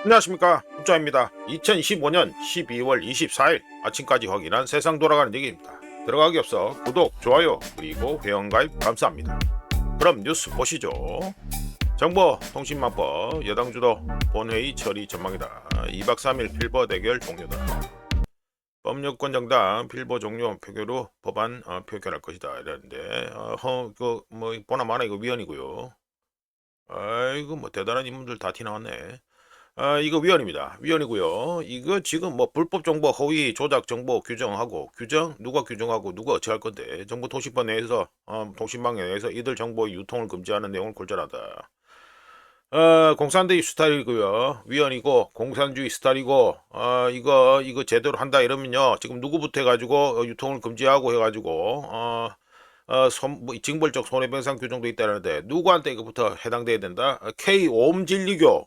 안녕하십니까, 국장입니다. 2025년 12월 24일 아침까지 확인한 세상 돌아가는 얘기입니다. 들어가기 앞서 구독, 좋아요, 그리고 회원가입 감사합니다. 그럼 뉴스 보시죠. 정보통신망법 여당주도 본회의 처리 전망이다. 2박 3일 필버 대결 종료다. 법률권 정당 필버 종료 표결로 법안 표결할 것이다 이랬는데 보나마나 이거 위헌이고요. 아이고 뭐 대단한 인물들 다 티나왔네. 이거 위헌입니다. 위헌이고요. 이거 지금 뭐 불법 정보 허위 조작 정보 규정하고 누가 규정하고 누가 어찌할 건데 정보통신법 내에서 통신망 내에서 이들 정보의 유통을 금지하는 내용을 골자하다. 공산주의 스타일이고요. 위헌이고 공산주의 스타일이고 이거 제대로 한다 이러면요. 지금 누구부터 해가지고 유통을 금지하고 해가지고 뭐 징벌적 손해배상 규정도 있다는데 누구한테 이거부터 해당돼야 된다? K오음진리교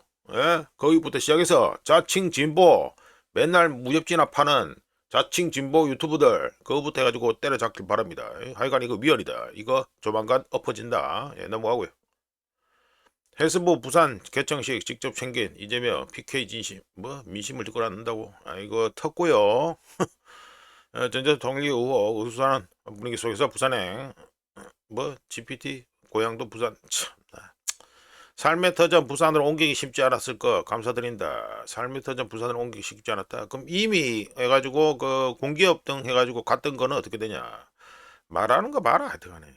거기부터 시작해서 자칭 진보 맨날 무협진압하는 자칭 진보 유튜브들 그거부터 해가지고 때려잡길 바랍니다. 하여간 이거 위헌이다. 이거 조만간 엎어진다. 넘어가고요. 해수부 부산 개청식 직접 챙긴 이재명 PK 진심 민심을 듣고 않는다고 이거 텄고요. 전자 통일 의혹 의수한 분위기 속에서 부산행 GPT 고향도 부산 참 삶의 터전 부산으로 옮기기 쉽지 않았을 거 감사드린다. 삶의 터전 부산으로 옮기기 쉽지 않았다. 그럼 이미 해가지고 그 공기업 등 해가지고 갔던 거는 어떻게 되냐? 말하는 거 봐라 하여튼간에.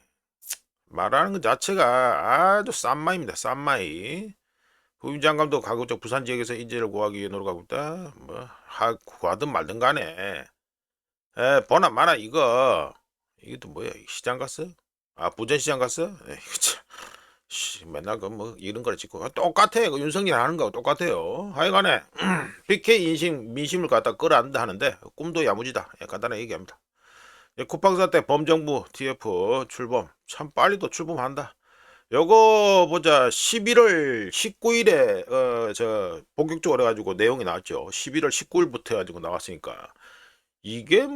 말하는 것 자체가 아주 싼 마입니다. 싼 마이. 부임장관도 가급적 부산 지역에서 인재를 구하기 위해 노력하고 있다. 구하든 말든 간에. 보나 마나 이거 또 뭐야? 시장 갔어? 부전시장 갔어? 이거 참. 맨날 이런 거를 짓고 똑같아. 윤석열 하는 거하고 똑같아요. 하여간에 PK 민심을 갖다 끌어안다 하는데 꿈도 야무지다. 간단하게 얘기합니다. 쿠팡사 때 범정부 TF 출범 참 빨리도 출범한다. 요거 보자. 11월 19일에 저 본격적으로 해가지고 내용이 나왔죠. 11월 19일부터 해가지고 나왔으니까 이게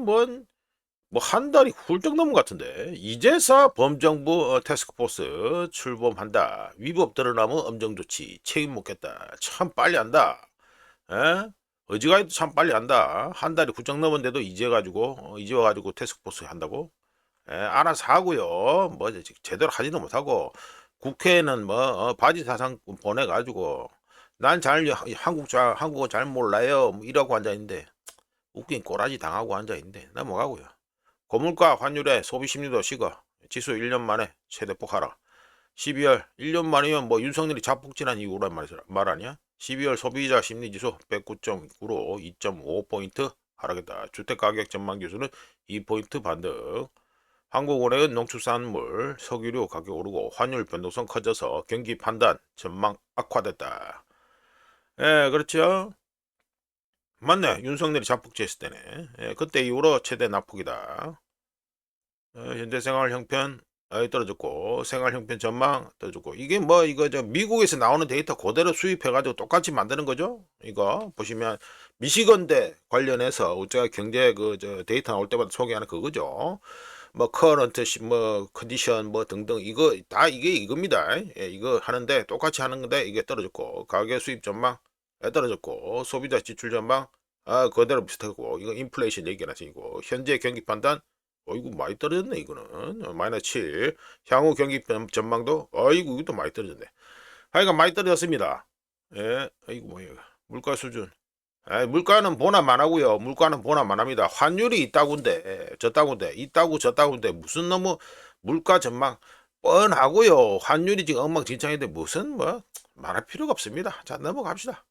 한 달이 훌쩍 넘은 것 같은데 이제서 범정부 태스크포스 출범한다. 위법 드러나면 엄정조치 책임 묻겠다. 참 빨리 한다. 에? 어지간히도 참 빨리 한다. 한 달이 훌쩍 넘었는데도 이제 와가지고 태스크포스 한다고? 알아서 하고요. 제대로 하지도 못하고 국회에는 바지 사상 보내가지고 난 한국어 잘 몰라요. 이러고 앉아있는데 웃긴 꼬라지 당하고 앉아있는데 넘어가고요. 고물가 환율에 소비 심리도 식어. 지수 1년 만에 최대폭 하락. 12월 1년 만이면 윤석열이 자폭질한 이유란 말 아니야? 12월 소비자 심리지수 109.9로 2.5포인트 하락했다. 주택가격 전망 지수는 2포인트 반등. 한국은행은 농축산물, 석유류 가격 오르고 환율 변동성 커져서 경기 판단 전망 악화됐다. 그렇죠. 맞네. 윤석열이 자폭질했을 때네. 그때 이후로 최대 낙폭이다. 현재 생활 형편 떨어졌고 생활 형편 전망 떨어졌고 이게 이거 미국에서 나오는 데이터 그대로 수입해가지고 똑같이 만드는 거죠. 이거 보시면 미시건대 관련해서 우리가 경제 데이터 나올 때마다 소개하는 그거죠. 커런트 컨디션 등등 이거 다 이게 이겁니다. 이거 하는데 똑같이 하는 건데 이게 떨어졌고 가계 수입 전망 떨어졌고 소비자 지출 전망 그대로 비슷하고 이거 인플레이션 얘기라서 이거 현재 경기 판단 이거 많이 떨어졌네. 이거는 마이너스 7. 향후 경기 전망도 이것도 많이 떨어졌네. 하여간 많이 떨어졌습니다. 이거 뭐야 물가 수준. 물가는 보나만 하고요. 물가는 보나만 합니다. 환율이 있다군데 저따군데 있다고 저따군데 무슨 너무 물가 전망 뻔하고요. 환율이 지금 엉망진창인데 무슨 말할 필요가 없습니다. 자 넘어갑시다.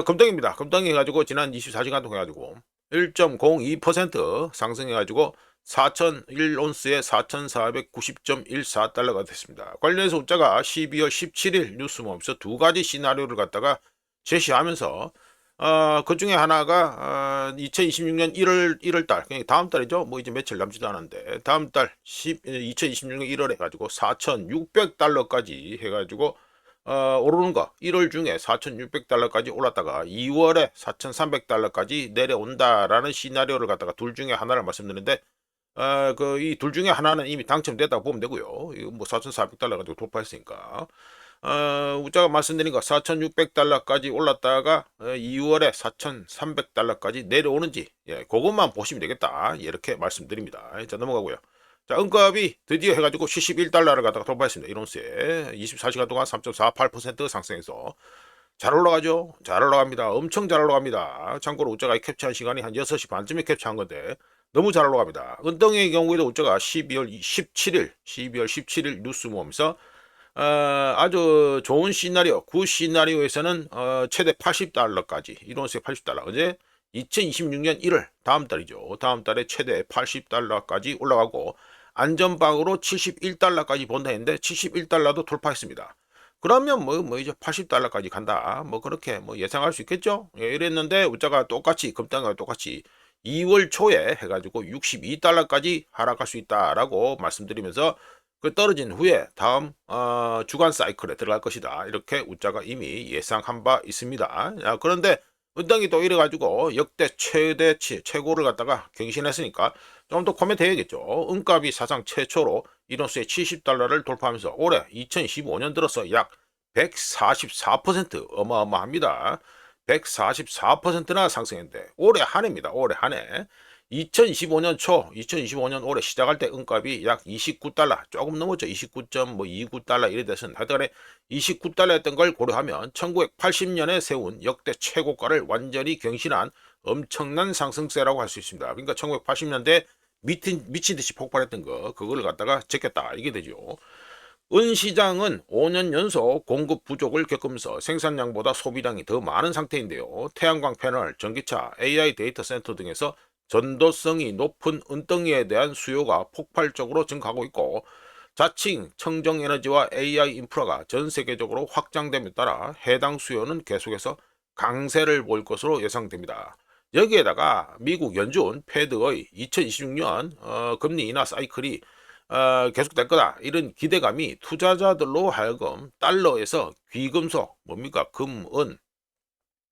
금덩입니다. 금덩이 해가지고 지난 24시간 동안 해가지고 1.02% 상승해가지고 4,001온스에 4,490.14달러가 됐습니다. 관련해서 우자가 12월 17일 뉴스모임에서 두 가지 시나리오를 갖다가 제시하면서 그 중에 하나가 2026년 1월 달 다음 달이죠. 이제 며칠 남지도 않았는데 다음 달 2026년 1월에 가지고 4,600달러까지 해가지고 오르는 거 1월 중에 4,600달러까지 올랐다가 2월에 4,300달러까지 내려온다라는 시나리오를 갖다가 둘 중에 하나를 말씀드리는데 이 둘 중에 하나는 이미 당첨됐다고 보면 되고요. 이거 4,400달러 가지고 돌파했으니까 우자가 말씀드린 거 4,600달러까지 올랐다가 2월에 4,300달러까지 내려오는지 그것만 보시면 되겠다. 이렇게 말씀드립니다. 자, 넘어가고요. 자, 은값이 드디어 해가지고 71달러를 갖다가 돌파했습니다. 이론세 24시간 동안 3.48% 상승해서 잘 올라가죠. 잘 올라갑니다. 엄청 잘 올라갑니다. 참고로 우자가 캡처한 시간이 한 6시 반쯤에 캡처한 건데 너무 잘 올라갑니다. 은덩의 경우에도 우자가 12월 17일 뉴스 모으면서 아주 좋은 시나리오, 굿 시나리오에서는 최대 80달러까지, 이론세 80달러. 어제 2026년 1월, 다음 달이죠. 다음 달에 최대 80달러까지 올라가고, 안전방으로 71달러까지 본다 했는데, 71달러도 돌파했습니다. 그러면 이제 80달러까지 간다. 그렇게 예상할 수 있겠죠? 예, 이랬는데, 우자가 똑같이, 금단과 똑같이 2월 초에 해가지고 62달러까지 하락할 수 있다라고 말씀드리면서, 그 떨어진 후에 다음 주간 사이클에 들어갈 것이다. 이렇게 우자가 이미 예상한 바 있습니다. 그런데 은덩이 또 이래가지고 역대 최대치 최고를 갖다가 갱신했으니까 좀 더 코멘트 해야겠죠. 은값이 사상 최초로 이론수의 70달러를 돌파하면서 올해 2015년 들어서 약 144% 어마어마합니다. 144%나 상승했는데 올해 한 해입니다. 올해 한 해. 2025년 올해 시작할 때 은값이 약 29달러, 조금 넘었죠. 29.29달러 이래 돼서 하여튼간에 29달러였던 걸 고려하면 1980년에 세운 역대 최고가를 완전히 경신한 엄청난 상승세라고 할 수 있습니다. 그러니까 1980년대 미친 듯이 폭발했던 그거를 갖다가 제꼈다 이게 되죠. 은시장은 5년 연속 공급 부족을 겪으면서 생산량보다 소비량이 더 많은 상태인데요. 태양광 패널, 전기차, AI 데이터 센터 등에서 전도성이 높은 은덩이에 대한 수요가 폭발적으로 증가하고 있고, 자칭 청정에너지와 AI 인프라가 전 세계적으로 확장됨에 따라 해당 수요는 계속해서 강세를 보일 것으로 예상됩니다. 여기에다가 미국 연준 패드의 2026년 금리 인하 사이클이 계속될 거다, 이런 기대감이 투자자들로 하여금 달러에서 귀금속, 뭡니까, 금, 은,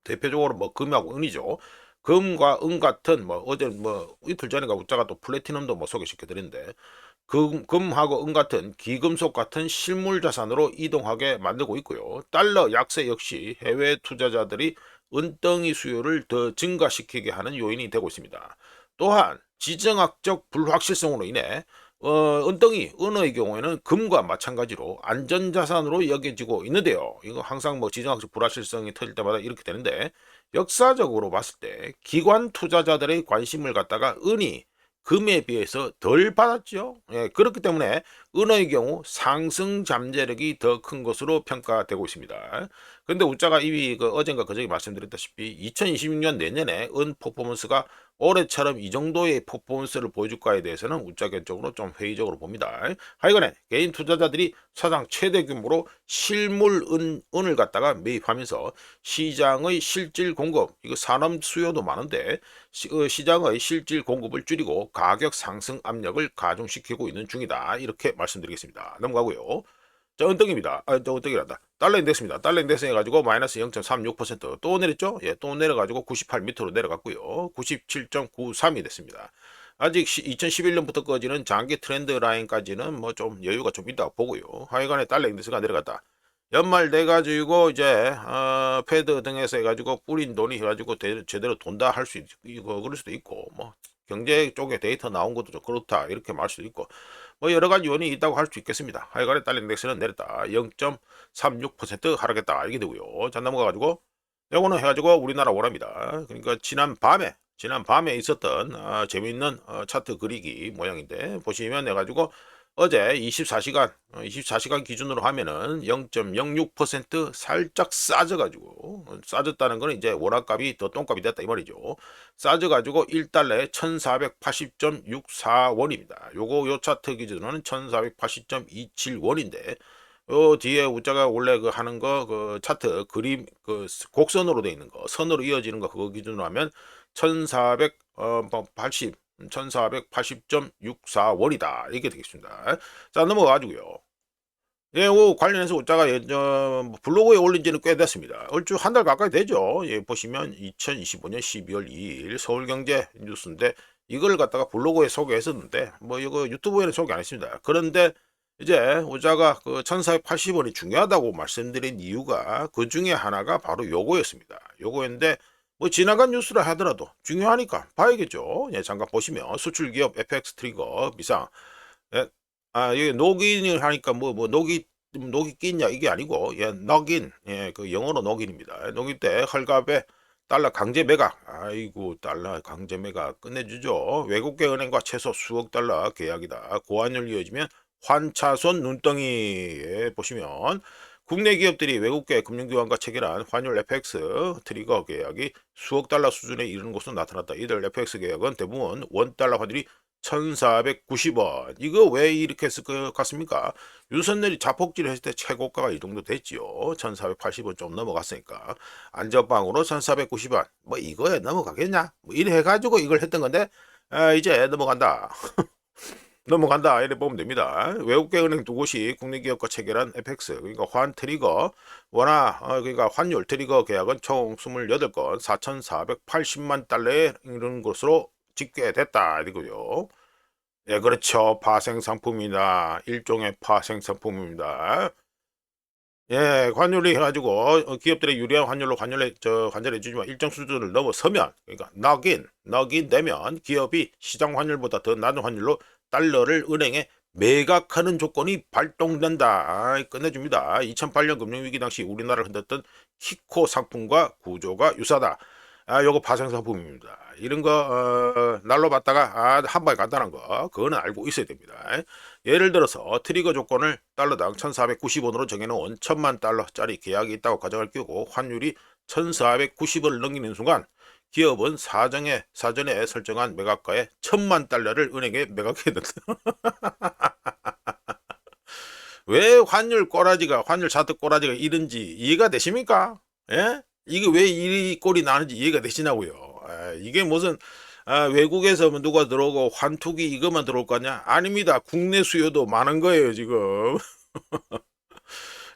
대표적으로 금하고 은이죠. 금과 은 같은 어제 이틀 전에가 우자가 또 플래티넘도 소개시켜 드렸는데, 금하고 은 같은 귀금속 같은 실물 자산으로 이동하게 만들고 있고요. 달러 약세 역시 해외 투자자들이 은덩이 수요를 더 증가시키게 하는 요인이 되고 있습니다. 또한 지정학적 불확실성으로 인해 은덩이, 은의 경우에는 금과 마찬가지로 안전자산으로 여겨지고 있는데요. 이거 항상 지정학적 불확실성이 터질 때마다 이렇게 되는데, 역사적으로 봤을 때 기관 투자자들의 관심을 갖다가 은이 금에 비해서 덜 받았죠. 예, 그렇기 때문에 은의 경우 상승 잠재력이 더 큰 것으로 평가되고 있습니다. 근데 우자가 이미 어젠가 그저께 말씀드렸다시피 2026년 내년에 은 퍼포먼스가 올해처럼 이 정도의 퍼포먼스를 보여줄까에 대해서는 우자 개인적으로 좀 회의적으로 봅니다. 하여간에 개인 투자자들이 사상 최대 규모로 실물 은을 갖다가 매입하면서 시장의 실질 공급, 이거 산업 수요도 많은데 시장의 실질 공급을 줄이고 가격 상승 압력을 가중시키고 있는 중이다. 이렇게 말씀드리겠습니다. 넘어가고요. 자, 은덩입니다. 은덩이란다. 달러 인덱스입니다. 달러 인덱스 해가지고 마이너스 0.36%또 내렸죠? 예, 또 내려가지고 98 밑으로 내려갔고요. 97.93이 됐습니다. 아직 2011년부터 꺼지는 장기 트렌드 라인까지는 좀 여유가 좀 있다고 보고요. 하여간에 달러 인덱스가 내려갔다. 연말 돼가지고 이제 패드 등에서 해가지고 뿌린 돈이 해가지고 제대로 돈다 할 수 있고 그럴 수도 있고, 경제 쪽에 데이터 나온 것도 좀 그렇다 이렇게 말 수도 있고, 여러 가지 요인이 있다고 할 수 있겠습니다. 하여간에 달러 인덱스는 내렸다. 0.36% 하락했다 이게 되고요. 자, 넘어가가지고 요거는 해가지고 우리나라 오랍니다. 그러니까 지난 밤에 있었던 재미있는 차트 그리기 모양인데, 보시면 해가지고 어제 24시간 기준으로 하면은 0.06% 살짝 싸져가지고, 싸졌다는 거는 이제 원화값이 더 똥값이 됐다 이 말이죠. 싸져가지고 1달러에 1480.64원입니다. 요 차트 기준으로는 1480.27원인데, 요 뒤에 우자가 원래 하는 차트 그림 곡선으로 돼 있는 거, 선으로 이어지는 거, 그거 기준으로 하면 1480.64원이다 이렇게 되겠습니다. 자, 넘어가가지고요. 예, 관련해서 우자가 블로그에 올린 지는 꽤 됐습니다. 얼추 한 달 가까이 되죠. 예, 보시면 2025년 12월 2일 서울경제 뉴스인데, 이걸 갖다가 블로그에 소개했었는데 이거 유튜브에는 소개 안 했습니다. 그런데 이제 우자가 그 1480원이 중요하다고 말씀드린 이유가 그 중에 하나가 바로 요거였습니다. 요거였는데 뭐 지나간 뉴스라 하더라도 중요하니까 봐야겠죠. 예, 잠깐 보시면 수출기업 FX 트리거 미상. 예, 이게 녹인을 하니까 녹이 끼냐 이게 아니고 예, 녹인. 예, 그 영어로 녹인입니다. 녹인 때 헐값에 달러 강제 매각. 아이고 달러 강제 매각 끝내주죠. 외국계 은행과 최소 수억 달러 계약이다. 고환율 이어지면 환차손 눈덩이에 보시면 국내 기업들이 외국계 금융기관과 체결한 환율 FX 트리거 계약이 수억 달러 수준에 이르는 것으로 나타났다. 이들 FX 계약은 대부분 원달러 환율이 1490원. 이거 왜 이렇게 했을 것 같습니까? 윤석열이 자폭질 했을 때 최고가가 이 정도 됐지요. 1480원 좀 넘어갔으니까. 안전빵으로 1490원. 뭐 이거에 넘어가겠냐? 뭐 이래 해가지고 이걸 했던 건데, 이제 넘어간다. 넘어간다 이래 보면 됩니다. 외국계 은행 두 곳이 국내 기업과 체결한 FX 그러니까 환 트리거 그러니까 환율 트리거 계약은 총 28건 4,480만 달러에 이르는 것으로 집계됐다 이거고요. 예, 그렇죠. 파생 상품이다. 일종의 파생 상품입니다. 예, 환율이 해가지고 기업들의 유리한 환율로 환전해 주지만 일정 수준을 넘어서면 그러니까 넉인 되면 기업이 시장 환율보다 더 낮은 환율로 달러를 은행에 매각하는 조건이 발동된다. 끝내줍니다. 2008년 금융위기 당시 우리나라를 흔들었던 키코 상품과 구조가 유사하다. 요거 파생 상품입니다. 이런 거 날로 받다가 한 방에 간단한 거 그거는 알고 있어야 됩니다. 예를 들어서 트리거 조건을 달러당 1490원으로 정해놓은 1000만 달러짜리 계약이 있다고 가정할 경우 환율이 1490원을 넘기는 순간 기업은 사전에 설정한 매각가의 1000만 달러를 은행에 매각해야 된다. 왜 환율 차트 꼬라지가 이런지 이해가 되십니까? 예? 이게 왜 이 꼴이 나는지 이해가 되시냐고요. 이게 무슨 외국에서 뭐 누가 들어오고 환투기 이것만 들어올 거냐? 아닙니다. 국내 수요도 많은 거예요 지금.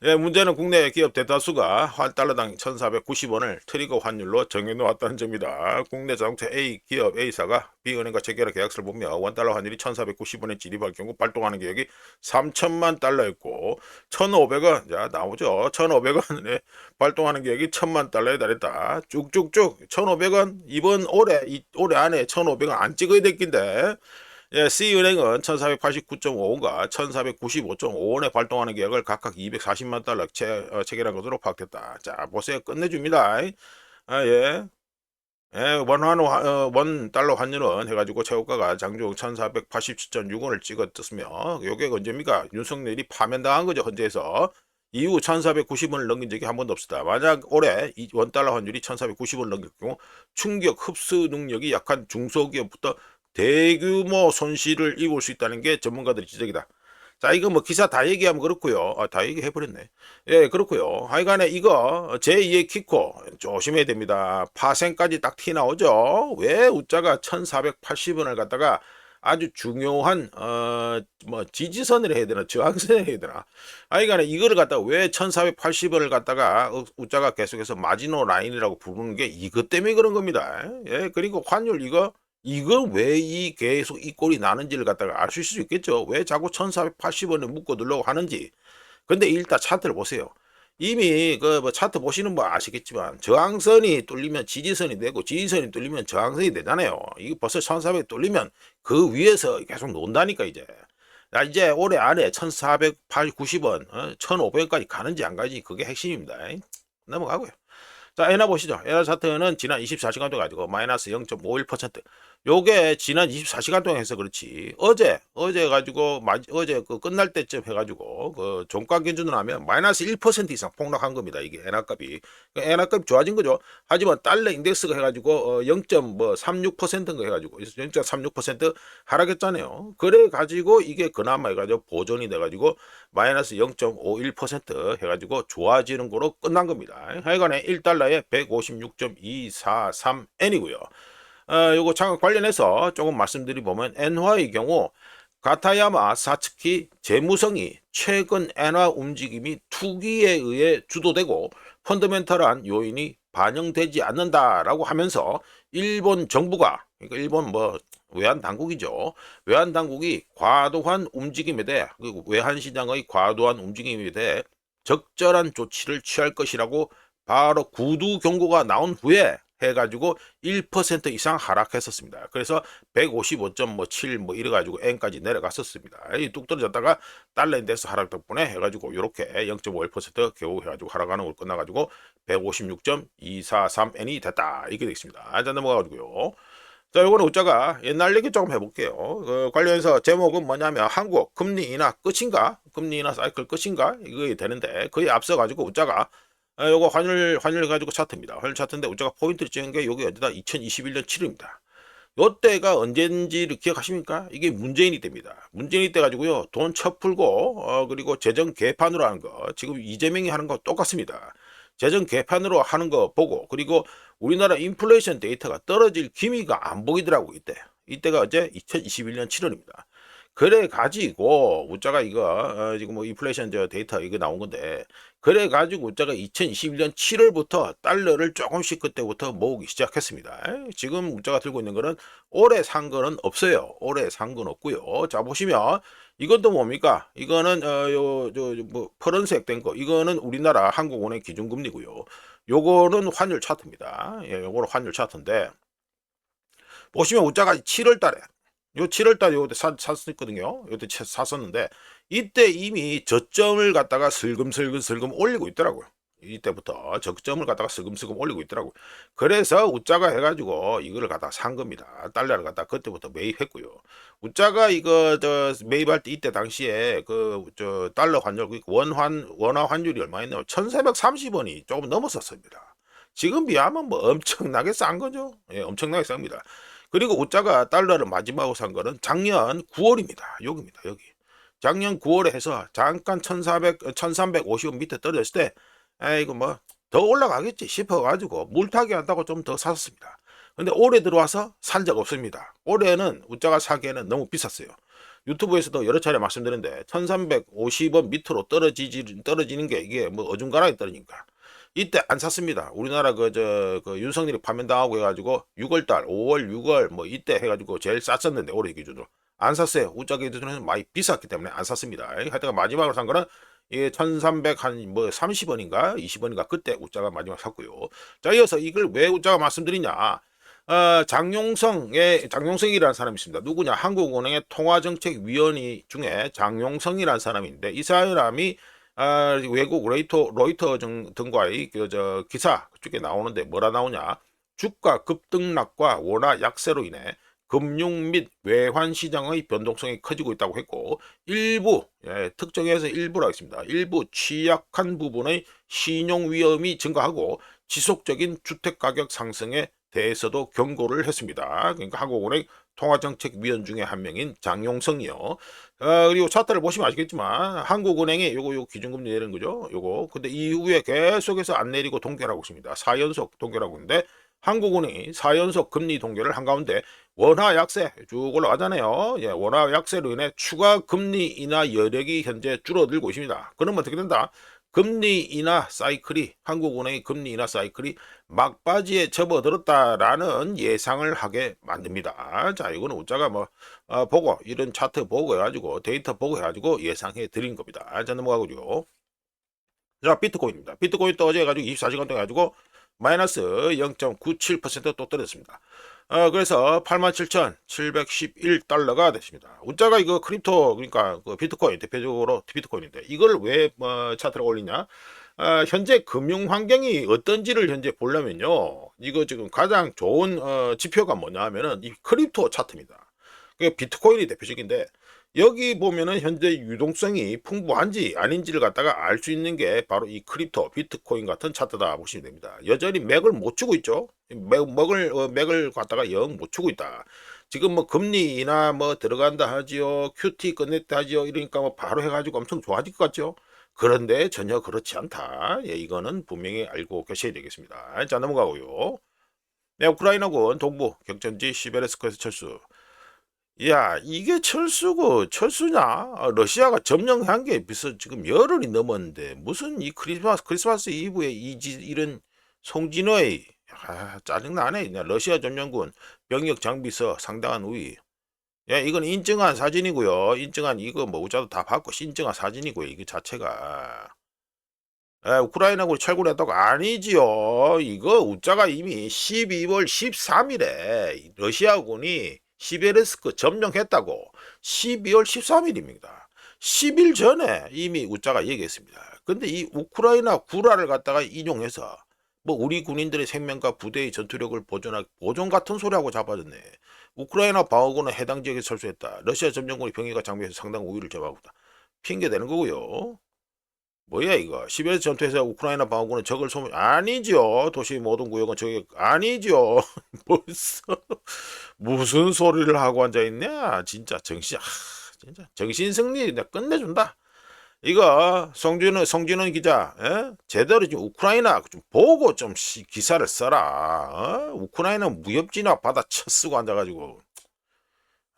예, 문제는 국내 기업 대다수가 달러당 1,490원을 트리거 환율로 정해놓았다는 점이다. 국내 자동차 A 기업 A사가 B은행과 체결한 계약서를 보면 원달러 환율이 1,490원에 진입할 경우 발동하는 계약이 3천만 달러였고 1,500원 자 나오죠. 1,500원에 발동하는 계약이 1,000만 달러에 달했다. 쭉쭉쭉 1,500원 이번 올해 안에 1,500원 안 찍어야 될 낀데 예, C은행은 1489.5원과 1495.5원에 발동하는 계약을 각각 240만 달러 체결한 것으로 파악됐다. 자, 보세요. 끝내줍니다. 예. 예, 원 달러 환율은 해가지고 최고가가 장중 1487.6원을 찍었으며 요게 언제입니까? 윤석열이 파면당한 거죠. 헌재에서. 이후 1490원을 넘긴 적이 한 번도 없었다. 만약 올해 원달러 환율이 1490원을 넘길 경우 충격 흡수 능력이 약한 중소기업부터 대규모 손실을 입을 수 있다는 게 전문가들의 지적이다. 자, 이거 뭐 기사 다 얘기하면 그렇고요. 다 얘기해버렸네. 예, 그렇고요. 하여간에 이거 제2의 키코 조심해야 됩니다. 파생까지 딱 티 나오죠. 왜 우자가 1480원을 갖다가 아주 중요한 뭐 지지선을 해야 되나 저항선을 해야 되나 하여간에 이거를 갖다가 왜 1480원을 갖다가 우자가 계속해서 마지노 라인이라고 부르는 게 이것 때문에 그런 겁니다. 예, 그리고 환율 이거 왜 계속 이 꼴이 나는지를 갖다가 알 수 있을 수 있겠죠. 왜 자꾸 1480원에 묶어 두려고 하는지. 근데 일단 차트를 보세요. 이미 그 뭐 차트 보시는 분 아시겠지만 저항선이 뚫리면 지지선이 되고 지지선이 뚫리면 저항선이 되잖아요. 이게 벌써 1400이 뚫리면 그 위에서 계속 논다니까 이제. 이제 올해 안에 1490원, 1500원까지 가는지 안 가는지 그게 핵심입니다. 넘어가고요. 자, 에나 보시죠. 에나 차트는 지난 24시간 동안 가지고 마이너스 0.51%. 요게 지난 24시간 동안 해서 그렇지. 어제 가지고 어제 그 끝날 때쯤 해가지고 그 종가 기준으로 하면 마이너스 1% 이상 폭락한 겁니다. 이게 엔화 값이. 엔화 값이 좋아진 거죠. 하지만 달러 인덱스가 해가지고 0.36%인가 해가지고 0.36% 하락했잖아요. 그래 가지고 이게 그나마 해가지고 보존이 돼가지고 마이너스 0.51% 해가지고 좋아지는 거로 끝난 겁니다. 하여간에 1달러에 156.243엔이고요. 요거 잠깐 관련해서 조금 말씀드리보면 엔화의 경우 가타야마 사츠키 재무성이 최근 엔화 움직임이 투기에 의해 주도되고 펀더멘털한 요인이 반영되지 않는다라고 하면서 일본 정부가 그러니까 일본 뭐 외환 당국이죠. 외환 당국이 과도한 움직임에 대해, 그리고 외환 시장의 과도한 움직임에 대해 적절한 조치를 취할 것이라고 바로 구두 경고가 나온 후에 해가지고 1% 이상 하락했었습니다. 그래서 155.7 뭐 이래가지고 엔까지 내려갔었습니다. 뚝 떨어졌다가 달러 인덱스 하락 덕분에 해가지고 이렇게 0.51% 겨우 해가지고 하락하는 걸 끝나가지고 156.243엔이 됐다. 이렇게 되겠습니다. 자, 넘어가가지고요. 자, 요거는 웃자가 옛날 얘기 조금 해볼게요. 관련해서 제목은 뭐냐면 한국 금리 인하 끝인가? 금리 인하 사이클 끝인가? 이거 되는데 그에 앞서가지고 웃자가 요거 환율 가지고 차트입니다. 환율 차트인데 웃자가 포인트를 찍은 게 요게 어디다 2021년 7월입니다. 요때가 언제인지를 기억하십니까? 이게 문재인이 때입니다. 문재인이 때 가지고요 돈 쳐풀고 그리고 재정 개판으로 하는 거 지금 이재명이 하는 거 똑같습니다. 재정 개판으로 하는 거 보고 그리고 우리나라 인플레이션 데이터가 떨어질 기미가 안 보이더라고 이때가 어제 2021년 7월입니다. 그래 가지고 웃자가 이거 지금 뭐 인플레이션 저 데이터 이거 나온 건데 그래 가지고 웃자가 2021년 7월부터 달러를 조금씩 그때부터 모으기 시작했습니다. 지금 웃자가 들고 있는 거는 올해 산 거는 없어요. 올해 산 건 없고요. 자 보시면 이것도 뭡니까? 이거는 뭐 파란색 된 거 이거는 우리나라 한국은행 기준금리고요. 요거는 환율 차트입니다. 예, 요거는 환율 차트인데 보시면 웃자가 7월 달에 요 7월 달에 요때 샀었거든요. 요때 샀었는데 이때 이미 저점을 갖다가 슬금슬금 올리고 있더라고요. 이때부터 저점을 갖다가 슬금슬금 올리고 있더라고요. 그래서 웃자가 해가지고 이거를 갖다가 산 겁니다. 달러를 갖다가 그때부터 매입했고요. 웃자가 이거 저 매입할 때 이때 당시에 그 저 달러 환율 원화 환율이 얼마였나요? 1,430원이 조금 넘었었습니다. 지금 비하면 뭐 엄청나게 싼 거죠. 예, 엄청나게 쌉니다. 그리고 웃자가 달러를 마지막으로 산 거는 작년 9월입니다. 여기입니다. 여기. 작년 9월에 해서 잠깐 1350원 밑에 떨어졌을 때 이거 뭐 더 올라가겠지 싶어가지고 물타기 한다고 좀 더 샀습니다. 근데 올해 들어와서 산 적 없습니다. 올해는 웃자가 사기에는 너무 비쌌어요. 유튜브에서도 여러 차례 말씀드렸는데 1350원 밑으로 떨어지는 게 이게 뭐 어중간하게 떨어지니까 이때 안 샀습니다. 우리나라 그 윤석열이 파면당하고 해가지고 6월달, 5월, 6월 뭐 이때 해가지고 제일 쌌었는데 올해 기준으로 안 샀어요. 웃자 기준으로는 많이 비쌌기 때문에 안 샀습니다. 하여튼 마지막으로 산 거는 이 1300 한 뭐 30원인가 20원인가 그때 웃자가 마지막 샀고요. 자, 이어서 이걸 왜 웃자가 말씀드리냐? 장용성이라는 사람이 있습니다. 누구냐? 한국은행의 통화정책위원회 중에 장용성이라는 사람이 있는데 이 사람이 외국 로이터 등과의 기사 쪽에 나오는데 뭐라 나오냐? 주가 급등락과 원화 약세로 인해 금융 및 외환 시장의 변동성이 커지고 있다고 했고 일부 특정해서 일부라고 했습니다. 일부 취약한 부분의 신용 위험이 증가하고 지속적인 주택 가격 상승에 대해서도 경고를 했습니다. 그러니까 한국은행 통화정책위원 중에 한 명인 장용성이요. 그리고 차트를 보시면 아시겠지만 한국은행이 요거 기준금리 내리는 거죠. 요거 근데 이후에 계속해서 안 내리고 동결하고 있습니다. 4연속 동결하고 있는데 한국은행이 4연속 금리 동결을 한 가운데 원화 약세 쭉 올라가잖아요. 예, 원화 약세로 인해 추가 금리 인하 여력이 현재 줄어들고 있습니다. 그러면 어떻게 된다? 금리 인하 사이클이 한국은행의 금리 인하 사이클이 막바지에 접어들었다라는 예상을 하게 만듭니다. 자, 이거는 웃자가 뭐 보고 이런 차트 보고 해가지고 데이터 보고 해가지고 예상해 드린 겁니다. 자, 넘어가고요. 자, 비트코인입니다. 비트코인 또 어제 해가지고 24시간 동안 해가지고 마이너스 0.97%또 떨어졌습니다. 그래서 87,711달러가 됐습니다. 웃자가 이거 크립토 그러니까 그 비트코인 대표적으로 비트코인인데 이걸 왜 차트로 올리냐? 현재 금융 환경이 어떤지를 현재 보려면요. 이거 지금 가장 좋은 지표가 뭐냐 하면은 이 크립토 차트입니다. 그 비트코인이 대표적인데 여기 보면은 현재 유동성이 풍부한지 아닌지를 갖다가 알 수 있는 게 바로 이 크립토 비트코인 같은 차트다 보시면 됩니다. 여전히 맥을 못 주고 있죠. 맥을 갖다가 영 못 주고 있다. 지금 뭐 금리 인하 뭐 들어간다 하지요. QT 끝냈다 하지요. 이러니까 뭐 바로 해가지고 엄청 좋아질 것 같죠. 그런데 전혀 그렇지 않다. 예, 이거는 분명히 알고 계셔야 되겠습니다. 자, 넘어가고요. 네, 우크라이나군 동부 격전지 시베르스크에서 철수. 야, 이게 철수냐? 러시아가 점령한 게 벌써 지금 열흘이 넘었는데 무슨 이 크리스마스 이브에 이런 송진호의 짜증나네. 러시아 점령군 병력 장비서 상당한 우위. 야, 이건 인증한 사진이고요. 인증한 이거 뭐 우자도 다 받고 인증한 사진이고요. 이거 자체가. 우크라이나군이 철군했다고 아니지요. 이거 우자가 이미 12월 13일에 러시아군이 시베르스크 점령했다고 12월 13일입니다. 10일 전에 이미 우자가 얘기했습니다. 근데 이 우크라이나 구라를 갖다가 인용해서 뭐 우리 군인들의 생명과 부대의 전투력을 보존 같은 소리하고 잡아줬네. 우크라이나 방어군은 해당 지역에 철수했다. 러시아 점령군이 병력과 장비에서 상당 우위를 점하고 있다. 핑계 대는 거고요. 뭐야 이거? 시베리아 전투에서 우크라이나 방어군은 적을 소멸 아니죠. 도시 모든 구역은 적이 아니죠. 벌써 무슨 소리를 하고 앉아 있냐? 진짜 진짜 정신 승리 내가 끝내준다. 이거 성준은 기자, 제대로 좀 우크라이나 좀 보고 좀 기사를 써라. 우크라이나 무협진화 받아 쳐쓰고 앉아가지고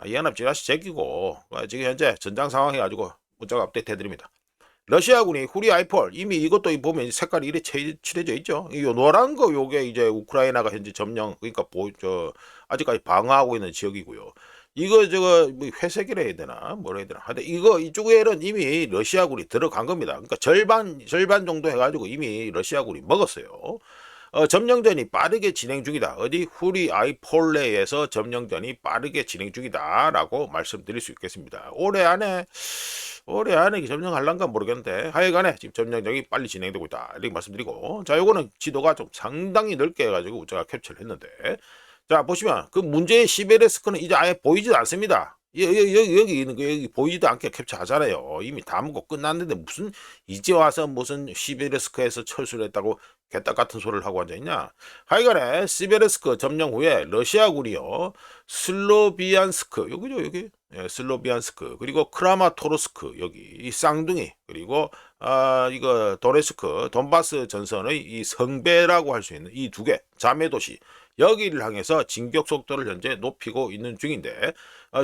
이한압 지라시 제끼고 지금 현재 전장 상황 해가지고 문자가 업데이트 해드립니다. 러시아군이 후리 아이폴 이미 이것도 보면 색깔이 이래 칠해져 있죠. 이 노란 거 요게 이제 우크라이나가 현재 점령 그러니까 아직까지 방어하고 있는 지역이고요. 이거 저거 뭐 회색이라 해야 되나 뭐라 해야 되나. 근데 이거 이쪽에는 이미 러시아군이 들어간 겁니다. 그러니까 절반 정도 해가지고 이미 러시아군이 먹었어요. 점령전이 빠르게 진행 중이다. 어디 후리 아이폴레에서 점령전이 빠르게 진행 중이다라고 말씀드릴 수 있겠습니다. 올해 안에 점령할란가 모르겠는데 하여간에 지금 점령전이 빨리 진행되고 있다 이렇게 말씀드리고, 자 요거는 지도가 좀 상당히 넓게 해가지고 제가 캡처를 했는데, 자 보시면 그 문제의 시베르스크는 이제 아예 보이지도 않습니다. 여기 있는 거 여기 보이지도 않게 캡처하잖아요. 이미 다 먹고 끝났는데 무슨 이제 와서 무슨 시베르스크에서 철수를 했다고 개딱 같은 소리를 하고 앉아있냐. 하여간에 시베르스크 점령 후에 러시아군이요 슬로비안스크 여기죠 여기, 슬로비안스크 그리고 크라마토르스크 여기 이 쌍둥이 그리고 이거 도네스크 돈바스 전선의 이 성배라고 할 수 있는 이 두 개 자매 도시 여기를 향해서 진격 속도를 현재 높이고 있는 중인데,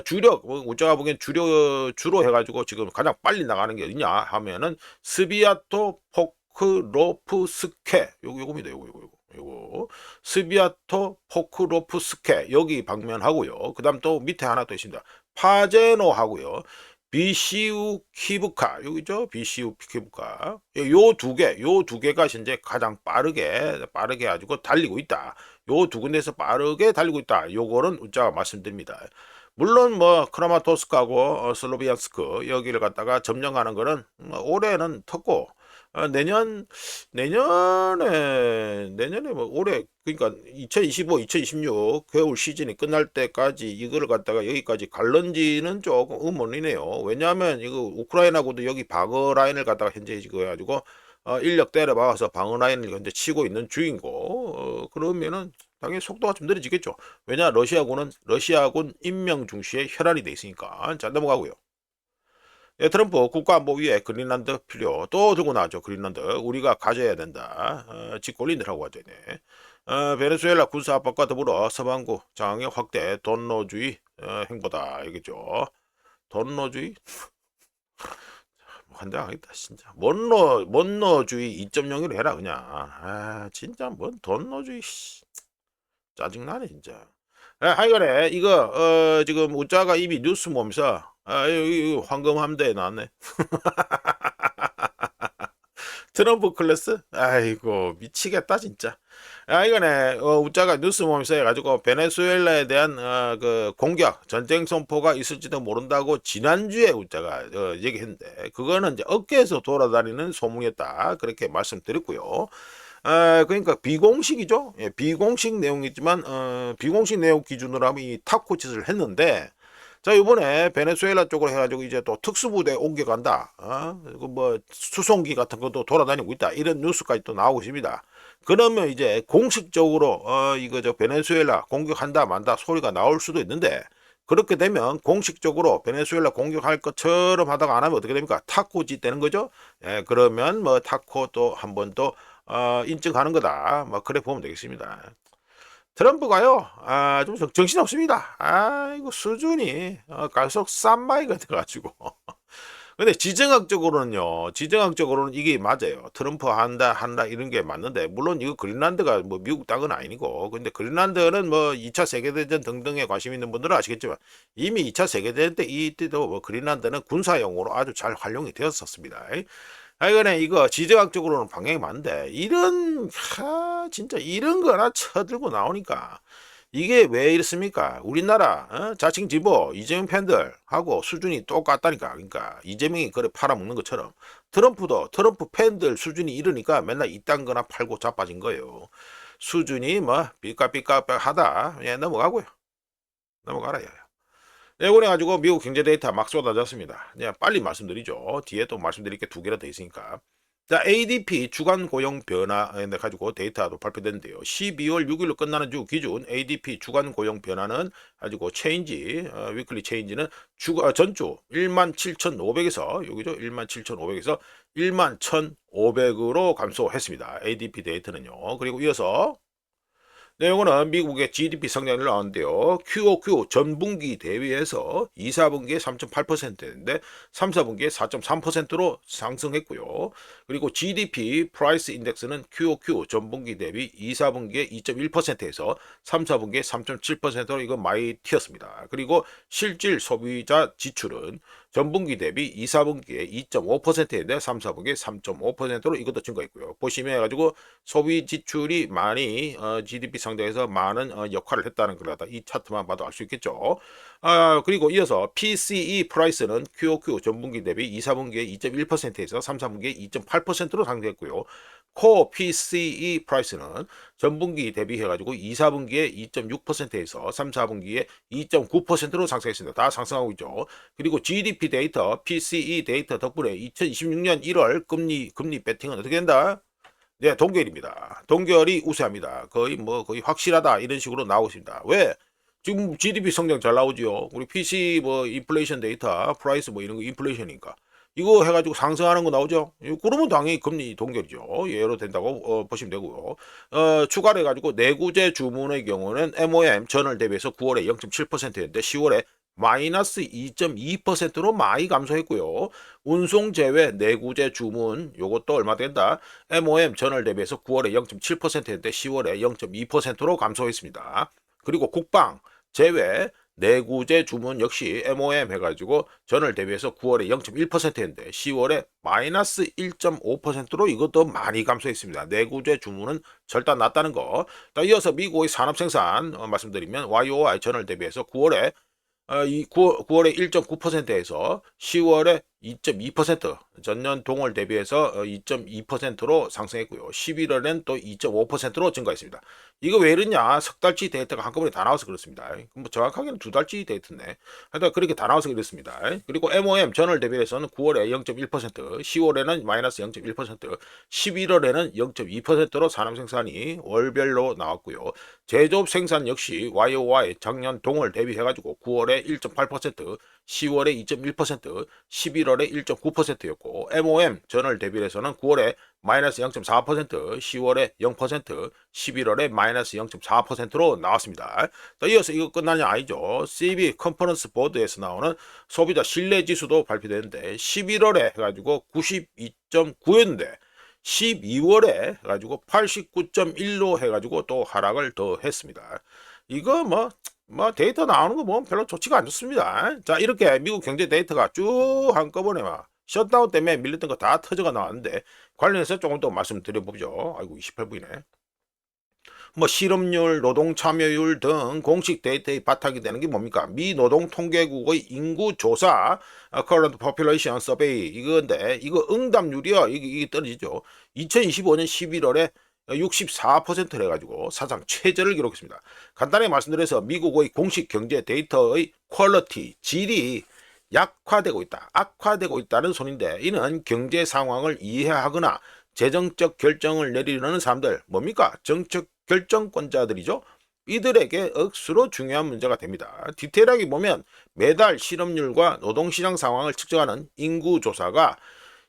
주력 우자가 보기엔 주로 해가지고 지금 가장 빨리 나가는 게 어디냐 하면은 스비아토 포크로프스케 요겁니다. 요거 스비아토 포크로프스케 여기 방면하고요. 그 다음 또 밑에 하나 또 있습니다. 파제노 하고요. 비시우키브카 여기죠. 비시우키브카 요 두 개가 현재 가장 빠르게 가지고 달리고 있다. 요 두 군데에서 빠르게 달리고 있다. 요거는 우자가 말씀드립니다. 물론 뭐 크라마토스크하고 슬로비안스크 여기를 갖다가 점령하는 거는 올해는 텄고, 내년에 뭐 올해 그러니까 2025, 2026 겨울 시즌이 끝날 때까지 이거를 갖다가 여기까지 갈런지는 조금 의문이네요. 왜냐하면 이거 우크라이나군도 여기 방어 라인을 갖다가 현재 지금 해가지고 인력 때려박아서 방어 라인을 현재 치고 있는 중이고, 그러면은 당연히 속도가 좀 느려지겠죠. 왜냐 러시아군 임명 중시에 혈안이 돼 있으니까. 자 넘어가고요. 트럼프 국가안보위에 그린란드 필요 또 들고 나왔죠. 그린란드 우리가 가져야 된다. 짓골린들하고 하더니 베네수엘라 군사 압박과 더불어 서방구 장악 확대 돈노주의 행보다 이겠죠. 돈노주의 환장하겠다 진짜. 먼노주의 2.0으로 해라 그냥. 진짜 뭔 돈노주의 짜증나네 진짜. 하여간에 이거 지금 우자가 이미 뉴스 모면서 여기 황금 함대에 나왔네. 트럼프 클래스? 아이고 미치겠다 진짜. 이거네 우자가 뉴스 모임서 해가지고 베네수엘라에 대한 그 공격 전쟁 선포가 있을지도 모른다고 지난주에 우자가 얘기했는데, 그거는 이제 업계에서 돌아다니는 소문이었다 그렇게 말씀드렸고요. 그러니까 비공식이죠. 예, 비공식 내용이지만 비공식 내용 기준으로 하면 이 탑코치를 했는데, 자 이번에 베네수엘라 쪽으로 해가지고 이제 또 특수부대 옮겨간다. 뭐 수송기 같은 것도 돌아다니고 있다. 이런 뉴스까지 또 나오고 있습니다. 그러면 이제 공식적으로 이거 저 베네수엘라 공격한다 만다 소리가 나올 수도 있는데, 그렇게 되면 공식적으로 베네수엘라 공격할 것처럼 하다가 안 하면 어떻게 됩니까? 타코지 되는 거죠. 그러면 뭐 타코 또 한 번 더 인증하는 거다. 뭐 그래 보면 되겠습니다. 트럼프가요, 좀 정신없습니다. 이거 수준이 갈수록 싼 마이가 돼가지고 근데 지정학적으로는 이게 맞아요. 트럼프 한다 이런 게 맞는데, 물론 이거 그린란드가 뭐 미국 땅은 아니고, 근데 그린란드는 뭐 2차 세계대전 등등에 관심 있는 분들은 아시겠지만, 이미 2차 세계대전 때 이때도 뭐 그린란드는 군사용으로 아주 잘 활용이 되었었습니다. 하여간에 이거 지정학적으로는 방향이 맞는데, 진짜 이런 거 하나 쳐들고 나오니까, 이게 왜 이렇습니까? 우리나라 자칭 지보 이재명 팬들하고 수준이 똑같다니까. 그러니까 이재명이 그래 팔아먹는 것처럼 트럼프도 트럼프 팬들 수준이 이러니까 맨날 이딴 거나 팔고 자빠진 거예요. 수준이 뭐 삐까삐까하다. 예, 넘어가고요. 넘어가라요. 네, 이번에 가지고 미국 경제 데이터 막 쏟아졌습니다. 네, 빨리 말씀드리죠. 뒤에 또 말씀드릴 게 두 개나 더 있으니까. 자, ADP 주간 고용 변화에 가지고 데이터도 발표됐는데요. 12월 6일로 끝나는 주 기준 ADP 주간 고용 변화는 가지고 체인지, 위클리 체인지는 전주 17,500에서 여기죠. 17,500에서 11,500으로 감소했습니다. ADP 데이터는요. 그리고 이어서 내용은 미국의 GDP 성장률 나왔는데요. QOQ 전분기 대비해서 2, 4분기에 3.8%인데 3, 4분기에 4.3%로 상승했고요. 그리고 GDP 프라이스 인덱스는 QOQ 전분기 대비 2, 4분기에 2.1%에서 3, 4분기에 3.7%로 이거 많이 튀었습니다. 그리고 실질 소비자 지출은 전분기 대비 2, 4분기에 2.5%인데 3, 4분기에 3.5%로 이것도 증가했고요. 보시면 해가지고 소비 지출이 많이 GDP 상대에서 많은 역할을 했다는 거다. 이 차트만 봐도 알 수 있겠죠. 그리고 이어서 PCE 프라이스는 QOQ 전분기 대비 2, 4분기에 2.1%에서 3, 4분기에 2.8%로 상승했고요. 코어 PCE 프라이스는 전분기 대비해가지고 2, 4분기에 2.6%에서 3, 4분기에 2.9%로 상승했습니다. 다 상승하고 있죠. 그리고 GDP 데이터, PCE 데이터 덕분에 2026년 1월 금리 배팅은 어떻게 된다? 네, 동결입니다. 동결이 우세합니다. 거의 확실하다 이런 식으로 나오고 있습니다. 왜? 지금 GDP 성장 잘 나오지요. 우리 PC 뭐 인플레이션 데이터, 프라이스 뭐 이런 거 인플레이션이니까 이거 해가지고 상승하는 거 나오죠. 그러면 당연히 금리 동결이죠. 예로 된다고 보시면 되고요. 추가로 해가지고 내구재 주문의 경우는 MOM 전월 대비해서 9월에 0.7%였는데 10월에 마이너스 2.2%로 많이 감소했고요. 운송 제외 내구재 주문 요것도 얼마 된다? MOM 전월 대비해서 9월에 0.7%였는데 10월에 0.2%로 감소했습니다. 그리고 국방 제외 내구재 주문 역시 MOM 해가지고 전월 대비해서 9월에 0.1%였는데 10월에 마이너스 1.5%로 이것도 많이 감소했습니다. 내구재 주문은 절단 났다는 거. 이어서 미국의 산업생산 말씀드리면 YOY 전월 대비해서 9월에 9월에 1.9%에서 10월에 2.2% 전년 동월 대비해서 2.2%로 상승했고요. 11월엔 또 2.5%로 증가했습니다. 이거 왜 이러냐? 석 달치 데이터가 한꺼번에 다 나와서 그렇습니다. 뭐 정확하게는 두 달치 데이터네. 하여튼 그렇게 다 나와서 그렇습니다. 그리고 MOM 전월 대비해서는 9월에 0.1%, 10월에는 마이너스 0.1%, 11월에는 0.2%로 산업생산이 월별로 나왔고요. 제조업 생산 역시 YOY 작년 동월 대비해가지고 9월에 1.8%, 10월에 2.1%, 11월에 1.9%였고 MOM 전월 대비해서는 9월에 마이너스 0.4%, 10월에 0%, 11월에 마이너스 0.4%로 나왔습니다. 이어서 이거 끝나냐 아니죠. CB 컨퍼런스 보드에서 나오는 소비자 신뢰 지수도 발표되는데 11월에 해가지고 92.9였는데 12월에 해가지고 89.1로 해가지고 또 하락을 더 했습니다. 이거 뭐 데이터 나오는 거 보면 별로 좋지가 않습니다. 자, 이렇게 미국 경제 데이터가 쭉 한꺼번에 막 셧다운 때문에 밀렸던 거 다 터져가 나왔는데 관련해서 조금 더 말씀드려보죠. 아이고 28분이네. 뭐 실업률, 노동 참여율 등 공식 데이터의 바탕이 되는 게 뭡니까? 미 노동통계국의 인구 조사, Current Population Survey 이건데 이거 응답률이요. 이게 떨어지죠. 2025년 11월에 64%를 해가지고 사상 최저를 기록했습니다. 간단히 말씀드려서 미국의 공식 경제 데이터의 퀄리티, 질이 약화되고 있다, 악화되고 있다는 소리인데 이는 경제 상황을 이해하거나 재정적 결정을 내리려는 사람들, 뭡니까? 정책 결정권자들이죠. 이들에게 억수로 중요한 문제가 됩니다. 디테일하게 보면 매달 실업률과 노동시장 상황을 측정하는 인구조사가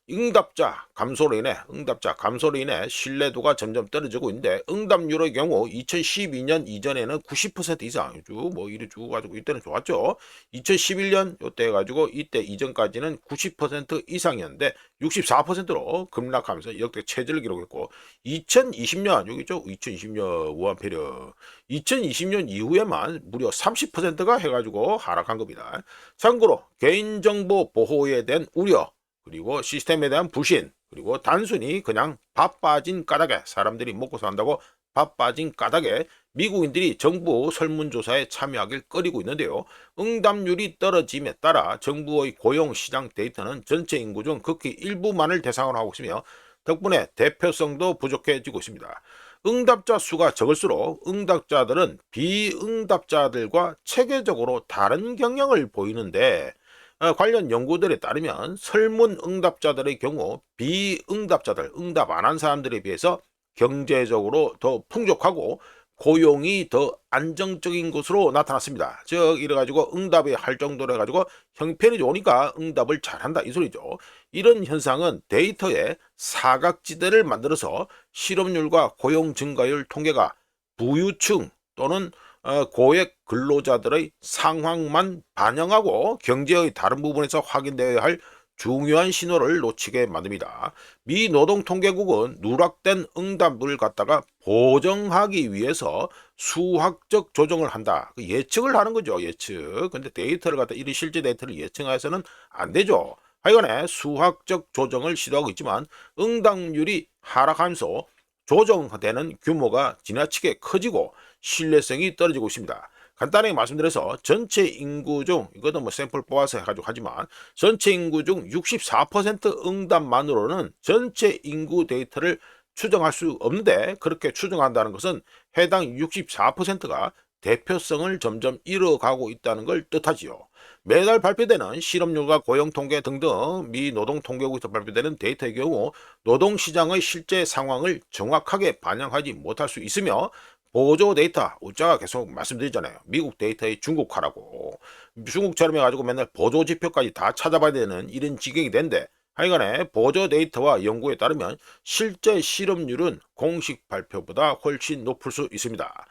응답자 감소로 인해 신뢰도가 점점 떨어지고 있는데 응답률의 경우 2012년 이전에는 90% 이상 쭉 이래 쭉 가지고 이때는 좋았죠. 2011년 요때 해가지고 이때 이전까지는 90% 이상이었는데 64%로 급락하면서 역대 최저를 기록했고 2020년 여기죠. 2020년 우한 페리어 2020년 이후에만 무려 30%가 해가지고 하락한 겁니다. 참고로 개인정보 보호에 대한 우려 그리고 시스템에 대한 불신 그리고 단순히 그냥 바빠진 까닭에 사람들이 먹고 산다고 바빠진 까닭에 미국인들이 정부 설문조사에 참여하길 꺼리고 있는데요. 응답률이 떨어짐에 따라 정부의 고용시장 데이터는 전체 인구 중 극히 일부만을 대상으로 하고 있으며 덕분에 대표성도 부족해지고 있습니다. 응답자 수가 적을수록 응답자들은 비응답자들과 체계적으로 다른 경향을 보이는데 관련 연구들에 따르면 설문 응답자들의 경우 비응답자들, 응답 안 한 사람들에 비해서 경제적으로 더 풍족하고 고용이 더 안정적인 것으로 나타났습니다. 즉 이래가지고 응답이 할 정도로 해가지고 형편이 좋으니까 응답을 잘한다 이 소리죠. 이런 현상은 데이터에 사각지대를 만들어서 실업률과 고용 증가율 통계가 부유층 또는 고액 근로자들의 상황만 반영하고 경제의 다른 부분에서 확인되어야 할 중요한 신호를 놓치게 만듭니다. 미 노동통계국은 누락된 응답을 갖다가 보정하기 위해서 수학적 조정을 한다. 예측을 하는 거죠. 예측. 근데 데이터를 갖다 이런 실제 데이터를 예측해서는 안 되죠. 하여간에 수학적 조정을 시도하고 있지만 응답률이 하락하면서 조정되는 규모가 지나치게 커지고 신뢰성이 떨어지고 있습니다. 간단하게 말씀드려서 전체 인구 중 이것도 뭐 샘플 뽑아서 해가지고 하지만 전체 인구 중 64% 응답만으로는 전체 인구 데이터를 추정할 수 없는데 그렇게 추정한다는 것은 해당 64%가 대표성을 점점 잃어가고 있다는 걸 뜻하지요. 매달 발표되는 실업률과 고용통계 등등 미 노동통계국에서 발표되는 데이터의 경우 노동시장의 실제 상황을 정확하게 반영하지 못할 수 있으며 보조 데이터, 우자가 계속 말씀드리잖아요. 미국 데이터의 중국화라고. 중국처럼 해가지고 맨날 보조 지표까지 다 찾아봐야 되는 이런 지경이 된데 하여간에 보조 데이터와 연구에 따르면 실제 실업률은 공식 발표보다 훨씬 높을 수 있습니다.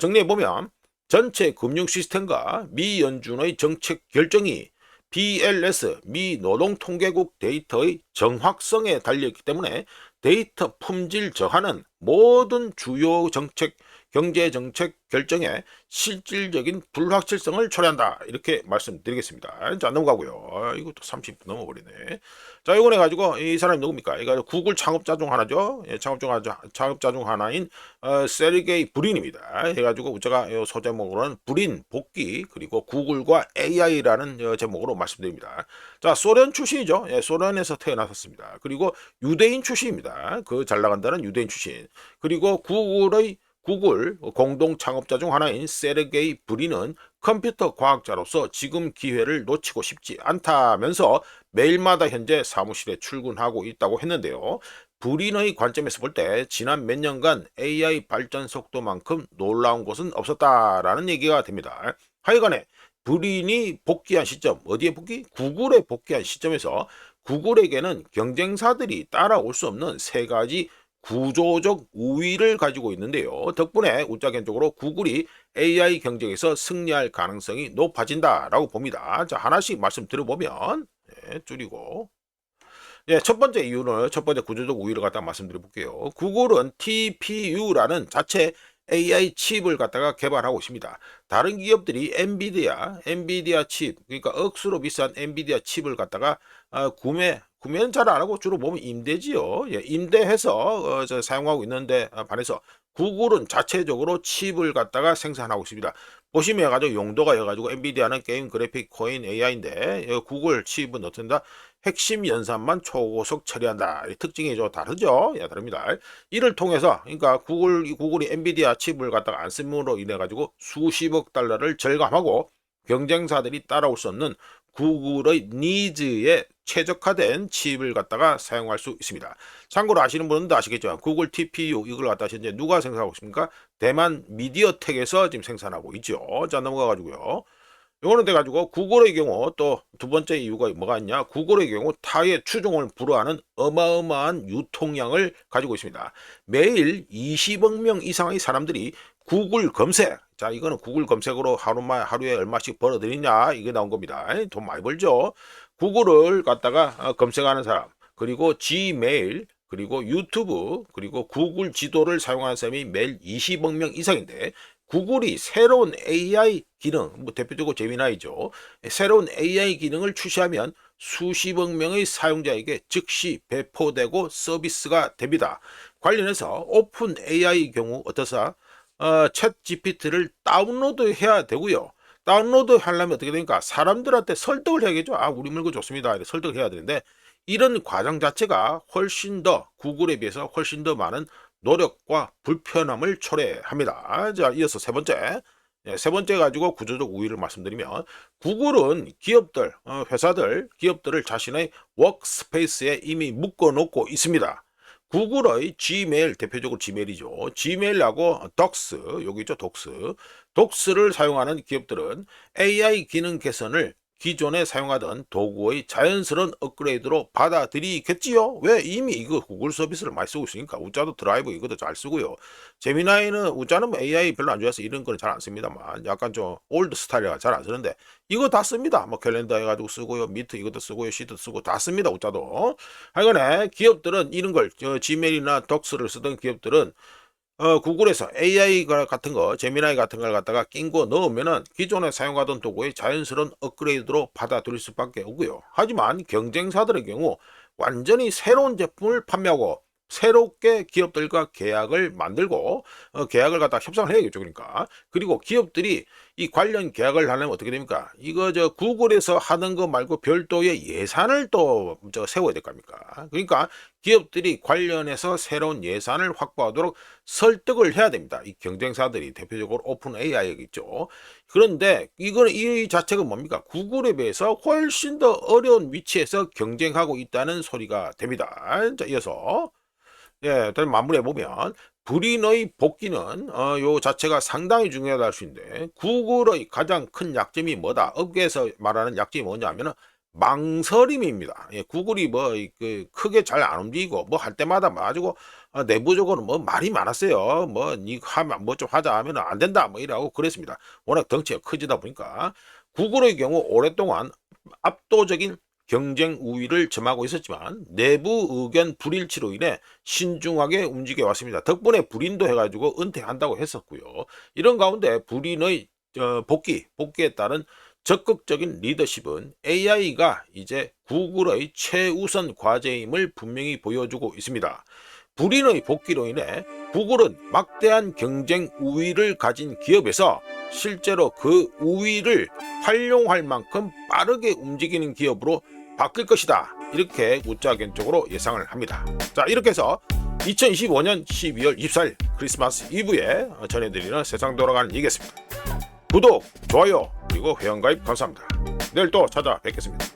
정리해보면 전체 금융 시스템과 미 연준의 정책 결정이 BLS, 미 노동통계국 데이터의 정확성에 달려있기 때문에 데이터 품질 저하는 모든 주요 정책, 경제정책 결정에 실질적인 불확실성을 초래한다. 이렇게 말씀드리겠습니다. 자, 넘어가고요. 이것도 30분 넘어버리네. 자, 이건 해가지고 이 사람이 누굽니까? 이거 구글 창업자 중 하나죠. 예, 창업자 중 하나인 세르게이 브린입니다. 해가지고 제가 이 소제목으로는 브린 복귀 그리고 구글과 AI라는 제목으로 말씀드립니다. 자, 소련 출신이죠. 예, 소련에서 태어났었습니다. 그리고 유대인 출신입니다. 그 잘 나간다는 유대인 출신. 그리고 구글 공동 창업자 중 하나인 세르게이 브린은 컴퓨터 과학자로서 지금 기회를 놓치고 싶지 않다면서 매일마다 현재 사무실에 출근하고 있다고 했는데요. 브린의 관점에서 볼 때 지난 몇 년간 AI 발전 속도만큼 놀라운 것은 없었다라는 얘기가 됩니다. 하여간에 브린이 복귀한 시점, 어디에 복귀? 구글에 복귀한 시점에서 구글에게는 경쟁사들이 따라올 수 없는 세 가지 구조적 우위를 가지고 있는데요. 덕분에 우짜견적으로 구글이 AI 경쟁에서 승리할 가능성이 높아진다라고 봅니다. 자, 하나씩 말씀 드려보면 줄이고 첫 번째 이유는 첫 번째 구조적 우위를 갖다 말씀드려 볼게요. 구글은 TPU라는 자체 AI 칩을 갖다가 개발하고 있습니다. 다른 기업들이 엔비디아 칩, 그러니까 억수로 비싼 엔비디아 칩을 갖다가 구매는 잘 안 하고 주로 보면 임대지요. 예, 임대해서 사용하고 있는데 반해서 구글은 자체적으로 칩을 갖다가 생산하고 있습니다. 보시면 가지고 용도가 여가지고 엔비디아는 게임 그래픽 코인 AI인데 구글 칩은 어떤다? 핵심 연산만 초고속 처리한다. 이 특징이 좀 다르죠? 예, 다릅니다. 이를 통해서 그러니까 구글이 엔비디아 칩을 갖다가 안 씀으로 인해 가지고 수십억 달러를 절감하고 경쟁사들이 따라올 수 없는 구글의 니즈에 최적화된 칩을 갖다가 사용할 수 있습니다. 참고로 아시는 분은 아시겠지만 구글 TPU 이걸 갖다 현재 누가 생산하고 있습니까? 대만 미디어텍에서 지금 생산하고 있죠. 자, 넘어가 가지고요. 요거는 돼가지고 구글의 경우 또 두 번째 이유가 뭐가 있냐? 구글의 경우 타의 추종을 불허하는 어마어마한 유통량을 가지고 있습니다. 매일 20억 명 이상의 사람들이 구글 검색, 자 이거는 구글 검색으로 하루에 얼마씩 벌어들이냐 이게 나온 겁니다. 돈 많이 벌죠. 구글을 갖다가 검색하는 사람, 그리고 지메일, 그리고 유튜브, 그리고 구글 지도를 사용하는 사람이 매일 20억 명 이상인데, 구글이 새로운 AI 기능, 뭐 대표적으로 제미나이죠. 새로운 AI 기능을 출시하면 수십억 명의 사용자에게 즉시 배포되고 서비스가 됩니다. 관련해서 오픈 AI 경우 어떠사? 챗 GPT를 다운로드해야 되고요. 다운로드 하려면 어떻게 됩니까? 사람들한테 설득을 해야겠죠. 아, 우리 물건 좋습니다. 이렇게 설득을 해야 되는데, 이런 과정 자체가 훨씬 더 구글에 비해서 훨씬 더 많은 노력과 불편함을 초래합니다. 자, 이어서 세 번째. 세 번째 가지고 구조적 우위를 말씀드리면, 구글은 기업들, 회사들, 기업들을 자신의 워크스페이스에 이미 묶어놓고 있습니다. 구글의 지메일, 대표적으로 지메일이죠. 지메일하고 덕스, 여기 있죠, 독스를 사용하는 기업들은 AI 기능 개선을 기존에 사용하던 도구의 자연스러운 업그레이드로 받아들이겠지요. 왜? 이미 이거 구글 서비스를 많이 쓰고 있으니까. 우짜도 드라이브 이것도 잘 쓰고요. 제미나이는 우짜는 뭐 AI 별로 안 좋아해서 이런 거는 잘 안 씁니다만, 약간 좀 올드 스타일이라 잘 안 쓰는데 이거 다 씁니다. 뭐 캘린더 해가지고 쓰고요, 미트 이것도 쓰고요, 시트 쓰고 다 씁니다. 우짜도. 하여간에 기업들은 이런 걸 지메일이나 덕스를 쓰던 기업들은 구글에서 AI 같은 거, 제미나이 같은 걸 갖다가 낀 거 넣으면은 기존에 사용하던 도구의 자연스러운 업그레이드로 받아들일 수밖에 없고요. 하지만 경쟁사들의 경우 완전히 새로운 제품을 판매하고 새롭게 기업들과 계약을 만들고 계약을 갖다 협상을 해야겠죠. 그러니까. 그리고 기업들이 이 관련 계약을 하려면 어떻게 됩니까? 이거 구글에서 하는 거 말고 별도의 예산을 또 세워야 될 거 아닙니까? 그러니까 기업들이 관련해서 새로운 예산을 확보하도록 설득을 해야 됩니다. 이 경쟁사들이 대표적으로 오픈 AI겠죠. 그런데 이거는 이 자체가 뭡니까? 구글에 비해서 훨씬 더 어려운 위치에서 경쟁하고 있다는 소리가 됩니다. 자, 이어서 일단 마무리해보면, 불인의 복귀는 요 자체가 상당히 중요하다 할 수 있는데, 구글의 가장 큰 약점이 뭐다? 업계에서 말하는 약점이 뭐냐면은 망설임입니다. 구글이 크게 잘 안 움직이고 뭐 할 때마다 가지고 내부적으로 뭐 말이 많았어요. 뭐 니 하면 뭐 좀 하자 하면 안 된다 뭐 이라고 그랬습니다. 워낙 덩치가 커지다 보니까. 구글의 경우 오랫동안 압도적인 경쟁 우위를 점하고 있었지만 내부 의견 불일치로 인해 신중하게 움직여 왔습니다. 덕분에 불인도 해가지고 은퇴한다고 했었고요. 이런 가운데 불인의 복귀에 따른 적극적인 리더십은 AI가 이제 구글의 최우선 과제임을 분명히 보여주고 있습니다. 불인의 복귀로 인해 구글은 막대한 경쟁 우위를 가진 기업에서 실제로 그 우위를 활용할 만큼 빠르게 움직이는 기업으로 바뀔 것이다. 이렇게 우짜견적으로 예상을 합니다. 자, 이렇게 해서 2025년 12월 24일 크리스마스 이브에 전해드리는 세상 돌아가는 얘기였습니다. 구독, 좋아요, 그리고 회원가입 감사합니다. 내일 또 찾아뵙겠습니다.